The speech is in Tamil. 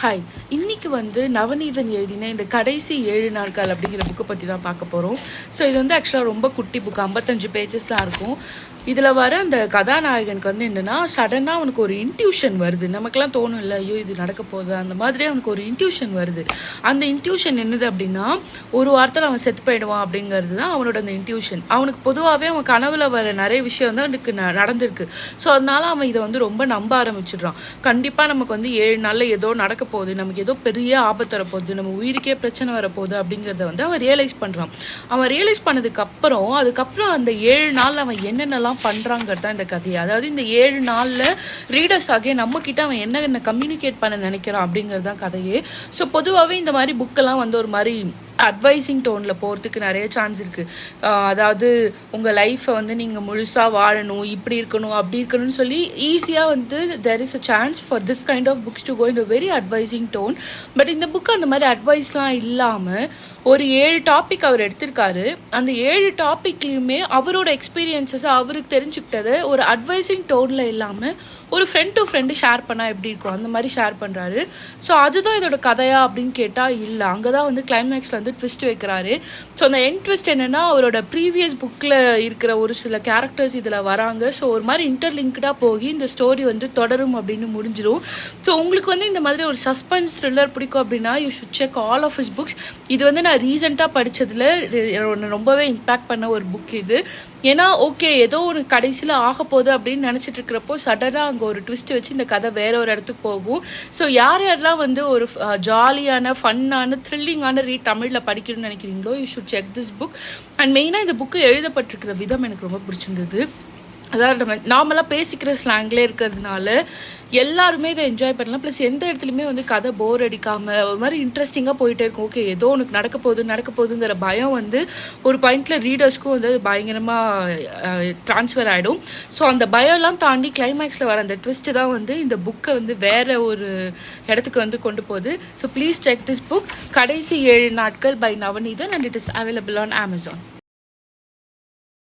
ஹாய், இன்னைக்கு நவநீதன் எழுதின இந்த கடைசி 7 நாட்கள் அப்படிங்கிற புக்கை பற்றி தான் பார்க்க போகிறோம். ஸோ இது ஆக்சுவலாக ரொம்ப குட்டி புக்கு, 55 பேஜஸ் தான் இருக்கும். இதில் வர அந்த கதாநாயகனுக்கு என்னென்னா, சடனாக அவனுக்கு ஒரு இன்ட்யூஷன் வருது. நமக்கெல்லாம் தோணும் இல்லை, ஐயோ இது நடக்க போகுது, அந்த மாதிரி அவனுக்கு ஒரு இன்ட்யூஷன் வருது. அந்த இன்ட்யூஷன் என்னது அப்படின்னா, ஒரு வாரத்தில் அவன் செத்து போயிடுவான் அப்படிங்கிறது தான் அவனோட அந்த இன்ட்யூஷன். அவனுக்கு பொதுவாகவே அவன் கனவுல வர நிறைய விஷயம் அவனுக்கு நடந்திருக்கு. ஸோ அதனால அவன் இதை ரொம்ப நம்ப ஆரம்பிச்சிடுறான். கண்டிப்பாக நமக்கு 7 நாளில் ஏதோ நடக்க போகுது, நமக்கு ஏதோ பெரிய ஆபத்து வரப்போகுது, நம்ம உயிருக்கே பிரச்சனை வரப்போகுது அப்படிங்கிறத அவன் ரியலைஸ் பண்ணுறான். அவன் ரியலைஸ் பண்ணதுக்கு அதுக்கப்புறம் அந்த 7 நாள் அவன் என்னென்னலாம் பண்றாங்கிறது தான் இந்த கதையை. அதாவது இந்த 7 நாள்ல ரீடர்ஸ் ஆகிய நம்ம கிட்ட அவன் என்ன கம்யூனிகேட் பண்ண நினைக்கிறான் அப்படிங்கிறது தான் கதையே. ஸோ பொதுவாகவே இந்த மாதிரி புக்கெல்லாம் ஒரு மாதிரி அட்வைசிங் டோனில் போகிறதுக்கு நிறைய சான்ஸ் இருக்குது. அதாவது உங்கள் லைஃப்பை நீங்கள் முழுசாக வாழணும், இப்படி இருக்கணும், அப்படி இருக்கணும்னு சொல்லி ஈஸியாக there is a chance for this kind of books to go in a very advising tone. But இந்த புக்கு அந்த மாதிரி அட்வைஸ்லாம் இல்லாமல் ஒரு 7 டாபிக் அவர் எடுத்திருக்காரு. அந்த 7 டாபிக்லையுமே அவரோட எக்ஸ்பீரியன்ஸஸ், அவருக்கு தெரிஞ்சுக்கிட்டதை ஒரு அட்வைசிங் டோனில் இல்லாமல் ஒரு ஃப்ரெண்ட் டு ஃப்ரெண்டு ஷேர் பண்ணால் எப்படி இருக்கும் அந்த மாதிரி ஷேர் பண்ணுறாரு. ஸோ அதுதான் இதோட கதையா அப்படின்னு கேட்டால் இல்லை. அங்கே தான் கிளைமேக்ஸில் ட்விஸ்ட் வைக்கிறாரு. ஸோ அந்த எண்ட் ட்விஸ்ட் என்னென்னா, அவரோட ப்ரீவியஸ் புக்கில் இருக்கிற ஒரு சில கேரக்டர்ஸ் இதில் வராங்க. ஸோ ஒரு மாதிரி இன்டர்லிங்க்டாக போகி இந்த ஸ்டோரி தொடரும் அப்படின்னு முடிஞ்சிடும். ஸோ உங்களுக்கு இந்த மாதிரி ஒரு சஸ்பென்ஸ் த்ரில்லர் பிடிக்கும் அப்படின்னா you should check all of his books. இது நான் ரீசெண்டாக படித்ததில் ரொம்பவே இம்பேக்ட் பண்ண ஒரு புக் இது. ஏன்னா ஓகே, ஏதோ ஒரு கடைசியில் ஆக போகுது அப்படின்னு நினச்சிட்டு இருக்கிறப்போ சடனாக அங்கே ஒரு ட்விஸ்ட் வச்சு இந்த கதை வேற ஒரு இடத்துக்கு போகும். ஸோ யாரெல்லாம் ஒரு ஜாலியான, ஃபன்னான, த்ரில்லிங்கான தமிழில் படிக்கணும்னு நினைக்கிறீங்களோ you should check this book. And மெயினாக இந்த புக்கு எழுதப்பட்டிருக்கிற விதம் எனக்கு ரொம்ப பிடிச்சிருந்தது. அதாவது நம்ம நார்மலாக பேசிக்கிற ஸ்லாங்லேயே இருக்கிறதுனால எல்லாருமே இதை என்ஜாய் பண்ணலாம். ப்ளஸ் எந்த இடத்துலையுமே கதை போர் அடிக்காமல் ஒரு மாதிரி இன்ட்ரெஸ்டிங்காக போயிட்டே இருக்கும். ஓகே, ஏதோ உனக்கு நடக்க போகுதுங்கிற பயம் ஒரு பாயிண்டில் ரீடர்ஸ்க்கும் பயங்கரமாக ட்ரான்ஸ்ஃபர் ஆகிடும். ஸோ அந்த பயம்லாம் தாண்டி கிளைமேக்ஸில் வர அந்த ட்விஸ்ட்டு தான் இந்த புக்கை வேற ஒரு இடத்துக்கு கொண்டு போகுது. So please check this book, கடைசி 7 நாட்கள் by Navaneethan, and it is available on Amazon.